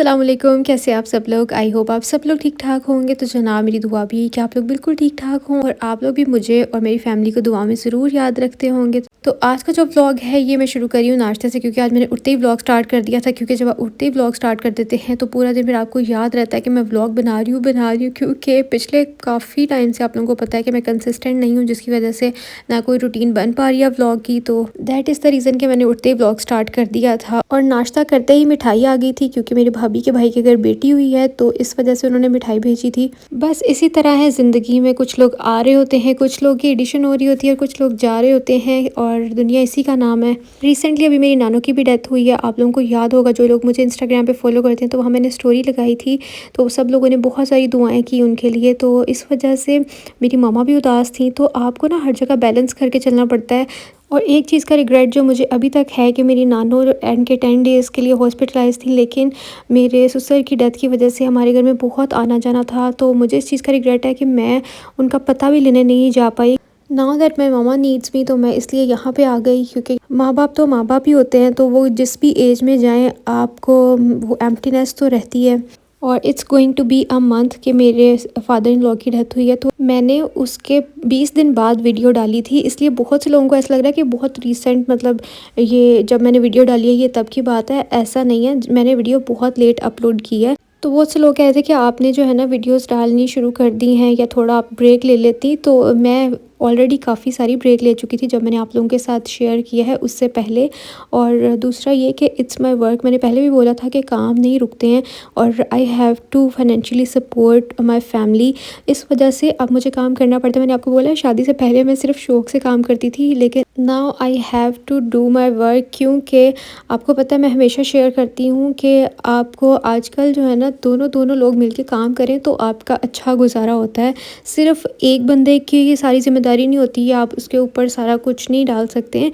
अस्सलाम वालेकुम, कैसे आप सब लोग। आई होप आप सब लोग ठीक ठाक होंगे। तो जनाब मेरी दुआ भी है कि आप लोग बिल्कुल ठीक ठाक हों और आप लोग भी मुझे और मेरी फैमिली को दुआ में ज़रूर याद रखते होंगे। तो आज का जो व्लॉग है ये मैं शुरू करी हूँ नाश्ते से, क्योंकि आज मैंने उठते ही व्लॉग स्टार्ट कर दिया था। क्योंकि जब आप उठते ही व्लॉग स्टार्ट कर देते हैं तो पूरा दिन फिर आपको याद रहता है कि मैं व्लॉग बना रही हूँ, क्योंकि पिछले काफ़ी टाइम से आप लोगों को पता है कि मैं कंसिस्टेंट नहीं हूँ, जिसकी वजह से ना कोई रूटीन बन पा रही है व्लॉग की। तो दैट इज़ द रीज़न कि मैंने उठते ही व्लॉग स्टार्ट कर दिया था। और नाश्ता करते ही मिठाई आ गई थी, क्योंकि मेरी भाभी के भाई के घर बेटी हुई है, तो इस वजह से उन्होंने मिठाई भेजी थी। बस इसी तरह है ज़िंदगी में, कुछ लोग आ रहे होते हैं, कुछ लोग की एडिशन हो रही होती है और कुछ लोग जा रहे होते हैं, और दुनिया इसी का नाम है। रिसेंटली अभी मेरी नानू की भी डेथ हुई है। आप लोगों को याद होगा, जो लोग मुझे इंस्टाग्राम पे फॉलो करते हैं, तो वहाँ मैंने स्टोरी लगाई थी, तो सब लोगों ने बहुत सारी दुआएं की उनके लिए। तो इस वजह से मेरी मामा भी उदास थी। तो आपको ना हर जगह बैलेंस करके चलना पड़ता है। और एक चीज़ का रिग्रेट जो मुझे अभी तक है कि मेरी नानू एंड के 10 डेज़ के लिए हॉस्पिटलाइज थी, लेकिन मेरे ससुर की डेथ की वजह से हमारे घर में बहुत आना जाना था। तो मुझे इस चीज़ का रिग्रेट है कि मैं उनका पता भी लेने नहीं जा पाई। नाउ दैट माई मामा नीड्स मी, तो मैं इसलिए यहाँ पे आ गई, क्योंकि माँ बाप तो माँ बाप ही होते हैं। तो वो जिस भी एज में जाएं, आपको वो एम्प्टीनेस तो रहती है। और it's going to be a month कि मेरे फादर इन लॉ की डेथ हुई है। तो मैंने उसके 20 दिन बाद वीडियो डाली थी, इसलिए बहुत से लोगों को ऐसा लग रहा है कि बहुत रीसेंट, मतलब ये जब मैंने वीडियो डाली है ये तब की बात है। ऐसा नहीं है, मैंने वीडियो बहुत लेट अपलोड की है। तो बहुत से लोग कह रहे थे कि आपने जो है ना वीडियोस डालनी शुरू कर दी हैं, या थोड़ा आप ब्रेक ले लेती। तो मैं ऑलरेडी काफ़ी सारी ब्रेक ले चुकी थी जब मैंने आप लोगों के साथ शेयर किया है उससे पहले। और दूसरा ये कि इट्स माय वर्क, मैंने पहले भी बोला था कि काम नहीं रुकते हैं, और I have to financially support my family. इस वजह से अब मुझे काम करना पड़ता है। मैंने आपको बोला शादी से पहले मैं सिर्फ शौक से काम करती थी, लेकिन now I have to do my work. क्योंकि आपको पता है, मैं हमेशा शेयर करती हूँ कि आपको आजकल जो है ना, दोनों दोनों लोग मिलके काम करें तो आपका अच्छा गुजारा होता है। सिर्फ एक बंदे की ये सारी जिम्मेदारी नहीं होती है, आप उसके ऊपर सारा कुछ नहीं डाल सकते हैं।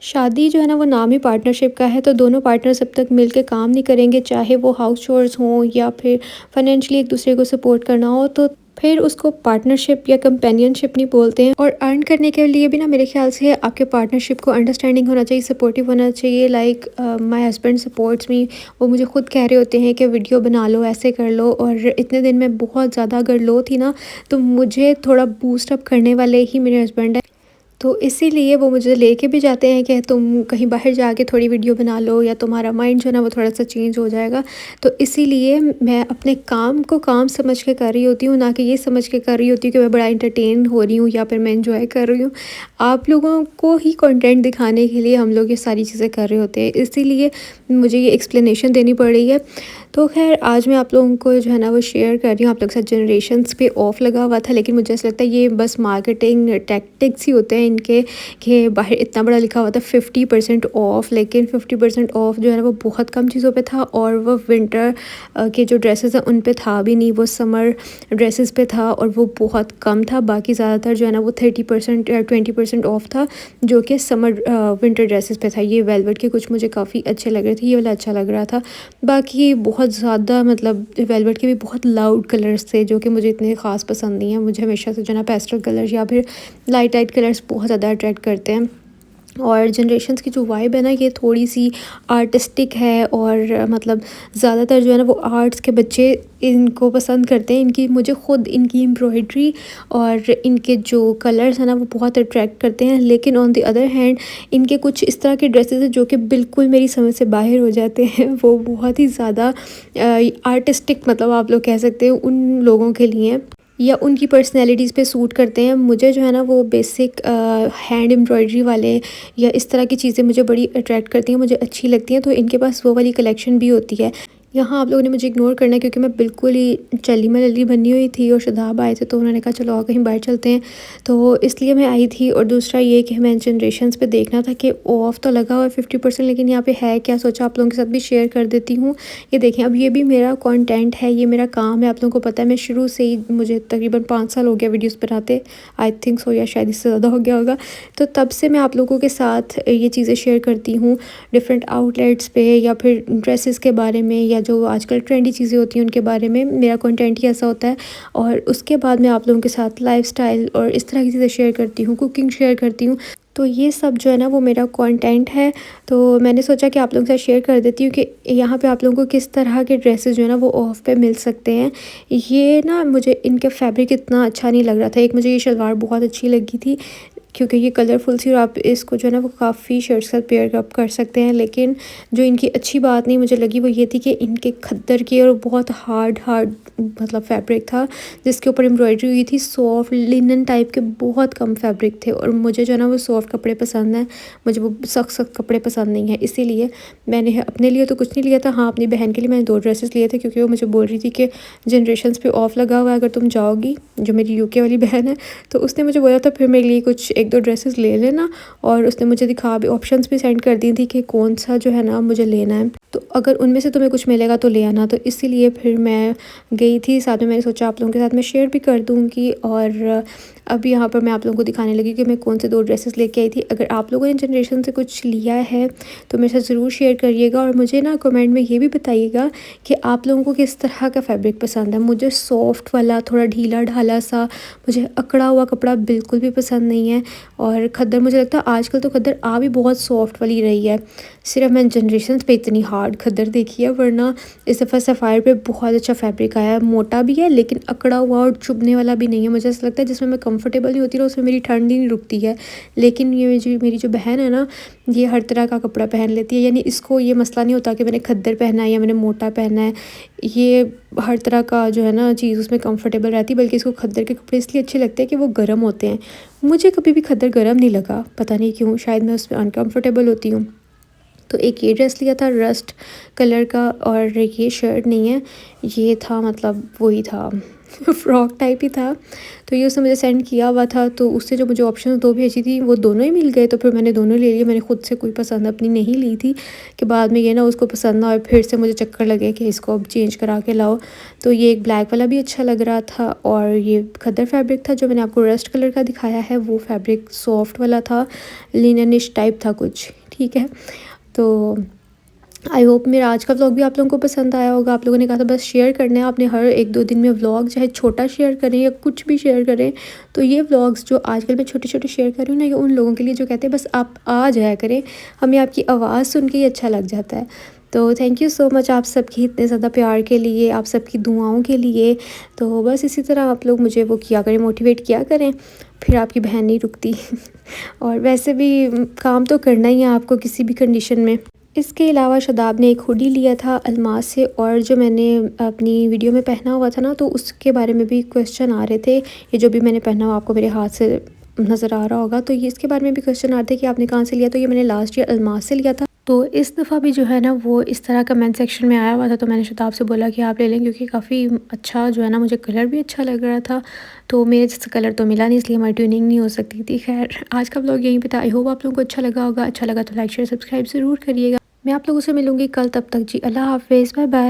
शादी जो है ना, वो नाम ही पार्टनरशिप का है। तो दोनों पार्टनर जब तक मिलके काम नहीं करेंगे, चाहे वो हाउस चोर्स हों या फिर फाइनेंशियली एक दूसरे को सपोर्ट करना हो, तो फिर उसको पार्टनरशिप या कंपेनियनशिप नहीं बोलते हैं। और अर्न करने के लिए भी ना, मेरे ख्याल से आपके पार्टनरशिप को अंडरस्टैंडिंग होना चाहिए, सपोर्टिव होना चाहिए। लाइक माय हस्बैंड सपोर्ट्स मी। वो मुझे खुद कह रहे होते हैं कि वीडियो बना लो, ऐसे कर लो। और इतने दिन में बहुत ज़्यादा अगर लो थी ना, तो मुझे थोड़ा बूस्टअप करने वाले ही मेरे हस्बैंड है। तो इसीलिए वो मुझे लेके भी जाते हैं कि तुम कहीं बाहर जाके थोड़ी वीडियो बना लो, या तुम्हारा माइंड जो है ना वो थोड़ा सा चेंज हो जाएगा। तो इसीलिए मैं अपने काम को काम समझ के कर रही होती हूँ, ना कि ये समझ के कर रही होती हूँ कि मैं बड़ा इंटरटेन हो रही हूँ या फिर मैं इंजॉय कर रही हूँ। आप लोगों को ही कंटेंट दिखाने के लिए हम लोग ये सारी चीज़ें कर रहे होते हैं, इसीलिए मुझे ये एक्सप्लेनेशन देनी पड़ रही है। तो खैर आज मैं आप लोगों को जो है ना वो शेयर कर रही हूँ। आप लोग के साथ जनरेशन्स पे ऑफ लगा हुआ था, लेकिन मुझे ऐसा लगता है ये बस मार्केटिंग टैक्टिक्स ही होते हैं इनके, कि बाहर इतना बड़ा लिखा हुआ था 50% ऑफ, लेकिन 50% ऑफ जो है ना वो बहुत कम चीज़ों पे था। और वो विंटर के जो ड्रेसेस हैं उन पे था भी नहीं, वो समर ड्रेसेस पे था और वो बहुत कम था। बाकी ज़्यादातर जो है ना वो 30% या 20% ऑफ था, जो कि समर विंटर ड्रेसेस पे था। ये वेलवेट के कुछ मुझे काफ़ी अच्छे लग रहे थे, ये वाला अच्छा लग रहा था। बाकी बहुत ज़्यादा, मतलब वेलवेट के भी बहुत लाउड कलर्स थे, जो कि मुझे इतने ख़ास पसंद नहीं है। मुझे हमेशा से जो है ना पेस्टल कलर्स या फिर लाइट लाइट कलर्स बहुत ज़्यादा अट्रैक्ट करते हैं। और जनरेशन्स की जो वाइब है ना, ये थोड़ी सी आर्टिस्टिक है, और मतलब ज़्यादातर जो है ना वो आर्ट्स के बच्चे इनको पसंद करते हैं। इनकी, मुझे ख़ुद इनकी एम्ब्रॉयड्री और इनके जो कलर्स हैं ना वो बहुत अट्रैक्ट करते हैं। लेकिन ऑन द अदर हैंड इनके कुछ इस तरह के ड्रेसेस हैं जो कि बिल्कुल मेरी समझ से बाहर हो जाते हैं। वो बहुत ही ज़्यादा आर्टिस्टिक, मतलब आप लोग कह सकते हैं उन लोगों के लिए, या उनकी पर्सनैलिटीज़ पे सूट करते हैं। मुझे जो है ना वो बेसिक हैंड एम्ब्रॉयडरी वाले या इस तरह की चीज़ें मुझे बड़ी अट्रैक्ट करती हैं, मुझे अच्छी लगती हैं। तो इनके पास वो वाली कलेक्शन भी होती है। यहाँ आप लोगों ने मुझे इग्नोर करना है, क्योंकि मैं बिल्कुल ही चली मलली बनी हुई थी और शदाब आए थे, तो उन्होंने कहा चलो आओ कहीं बाहर चलते हैं, तो इसलिए मैं आई थी। और दूसरा ये कि मैं जनरेशन्स पे देखना था कि ऑफ तो लगा हुआ है 50%, लेकिन यहाँ पे है क्या, सोचा आप लोगों के साथ भी शेयर कर देती हूँ। ये देखें, अब ये भी मेरा कंटेंट है, ये मेरा काम है। आप लोगों को पता है मैं शुरू से ही, मुझे तकरीबन 5 साल हो गया वीडियोस बनाते, आई थिंक सो, या शायद इससे ज़्यादा हो गया होगा। तो तब से मैं आप लोगों के साथ ये चीज़ें शेयर करती हूँ, डिफरेंट आउटलेट्स पे, या फिर ड्रेसेस के बारे में, या जो आजकल ट्रेंडी चीज़ें होती हैं उनके बारे में, मेरा कंटेंट ही ऐसा होता है। और उसके बाद मैं आप लोगों के साथ लाइफ़स्टाइल और इस तरह की चीज़ें शेयर करती हूँ, कुकिंग शेयर करती हूँ। तो ये सब जो है ना वो मेरा कंटेंट है। तो मैंने सोचा कि आप लोगों के साथ शेयर कर देती हूँ कि यहाँ पे आप लोगों को किस तरह के ड्रेसेस जो है ना वो ऑफ़ पे मिल सकते हैं। ये ना मुझे इनका फैब्रिक इतना अच्छा नहीं लग रहा था। एक मुझे ये शलवार बहुत अच्छी लगी थी क्योंकि ये कलरफुल सी और आप इसको जो है ना वो काफ़ी शर्ट्स के साथ पेयर अप कर सकते हैं। लेकिन जो इनकी अच्छी बात नहीं मुझे लगी वो ये थी कि इनके खद्दर की और बहुत हार्ड मतलब फैब्रिक था जिसके ऊपर एम्ब्रॉयडरी हुई थी। सॉफ्ट लिनन टाइप के बहुत कम फैब्रिक थे और मुझे जो है ना वो सॉफ्ट कपड़े पसंद हैं, मुझे वो सख्त सख्त कपड़े पसंद नहीं है। इसीलिए मैंने अपने लिए तो कुछ नहीं लिया था। हाँ, अपनी बहन के लिए मैंने 2 ड्रेसेस लिए थे क्योंकि वो मुझे बोल रही थी कि जनरेशन्स पे ऑफ़ लगा हुआ है, अगर तुम जाओगी, जो मेरी यूके वाली बहन है, तो उसने मुझे बोला था फिर मेरे लिए कुछ 1-2 ड्रेसेस ले लेना। और उसने मुझे दिखा भी ऑप्शंस भी सेंड कर दी थी कि कौन सा जो है ना मुझे लेना है, तो अगर उनमें से तुम्हें कुछ मिलेगा तो ले आना। तो इसीलिए फिर मैं गई थी, साथ में मैंने सोचा आप लोगों के साथ मैं शेयर भी कर दूँगी। और अब यहाँ पर मैं आप लोगों को दिखाने लगी कि मैं कौन से 2 ड्रेसेस लेके आई थी। अगर आप लोगों ने जनरेशन से कुछ लिया है तो मेरे साथ ज़रूर शेयर करिएगा और मुझे ना कमेंट में ये भी बताइएगा कि आप लोगों को किस तरह का फैब्रिक पसंद है। मुझे सॉफ्ट वाला थोड़ा ढीला ढाला सा, मुझे अकड़ा हुआ कपड़ा बिल्कुल भी पसंद नहीं है। और खद्दर मुझे लगता है आजकल तो खद्दर आ भी बहुत सॉफ्ट वाली रही है, सिर्फ मैंने जनरेशन्स पे इतनी हार्ड खद्दर देखी है। वरना इस दफ़ा सफ़ायर पे बहुत अच्छा फैब्रिक आया है, मोटा भी है लेकिन अकड़ा हुआ और चुभने वाला भी नहीं है। मुझे ऐसा लगता है जिसमें मैं कंफर्टेबल नहीं होती ना उसमें मेरी ठंड ही नहीं रुकती है। लेकिन ये जो मेरी जो बहन है ना, ये हर तरह का कपड़ा पहन लेती है, यानी इसको ये मसला नहीं होता कि मैंने खद्दर पहना है या मैंने मोटा पहना है। ये हर तरह का जो है ना चीज़ उसमें कंफर्टेबल रहती है, बल्कि इसको खद्दर के कपड़े इसलिए अच्छे लगते हैं कि वो गर्म होते हैं। मुझे कभी भी खद्दर गर्म नहीं लगा, पता नहीं क्यों, शायद मैं उसमें अनकंफर्टेबल होती हूँ। तो एक ये ड्रेस लिया था रस्ट कलर का, और ये शर्ट नहीं है, ये था मतलब वही था फ्रॉक टाइप ही था। तो ये उसने मुझे सेंड किया हुआ था, तो उससे जो मुझे ऑप्शन 2 भेजी थी वो दोनों ही मिल गए, तो फिर मैंने दोनों ले लिए। मैंने खुद से कोई पसंद अपनी नहीं ली थी कि बाद में ये ना उसको पसंद ना और फिर से मुझे चक्कर लगे कि इसको अब चेंज करा के लाओ। तो ये एक ब्लैक वाला भी अच्छा लग रहा था, और ये खद्दर फैब्रिक था जो मैंने आपको रस्ट कलर का दिखाया है, वो फैब्रिक सॉफ्ट वाला था, लिननिश टाइप था कुछ, ठीक है। तो आई होप मेरा आज का व्लॉग भी आप लोगों को पसंद आया होगा। आप लोगों ने कहा था बस शेयर करना है, आपने हर 1-2 दिन में व्लॉग चाहे छोटा शेयर करें या कुछ भी शेयर करें। तो ये व्लॉग्स जो आजकल मैं छोटे-छोटे शेयर कर रही हूँ ना, ये उन लोगों के लिए जो कहते हैं बस आप आ जाया करें, हमें आपकी आवाज़ सुन के ही अच्छा लग जाता है। तो थैंक यू सो मच आप सबकी इतने ज़्यादा प्यार के लिए, आप सबकी दुआओं के लिए। तो बस इसी तरह आप लोग मुझे वो किया करें, मोटिवेट किया करें, फिर आपकी बहन नहीं रुकती और वैसे भी काम तो करना ही है आपको किसी भी कंडीशन में। इसके अलावा शादाब ने एक हुडी लिया था अल्मास से, और जो मैंने अपनी वीडियो में पहना हुआ था ना, तो उसके बारे में भी क्वेश्चन आ रहे थे। ये जो भी मैंने पहना हुआ आपको मेरे हाथ से नज़र आ रहा होगा, तो ये इसके बारे में भी क्वेश्चन आ रहे थे कि आपने कहाँ से लिया। तो ये मैंने लास्ट ईयर अल्मास से लिया था। तो इस दफ़ा भी जो है ना वो इस तरह कमेंट सेक्शन में आया हुआ था, तो मैंने शादाब से बोला कि आप ले लें, क्योंकि काफ़ी अच्छा जो है ना, मुझे कलर भी अच्छा लग रहा था। तो मेरे जैसा कलर तो मिला नहीं, इसलिए हमारी ट्यूनिंग नहीं हो सकती थी। खैर, आज का व्लॉग यहीं पे था। आई होप आप लोगों को अच्छा लगा होगा। अच्छा लगा तो लाइक शेयर सब्सक्राइब ज़रूर करिएगा। मैं आप लोगों से मिलूँगी कल, तब तक जी अल्लाह हाफ़िज़, बाय बाय।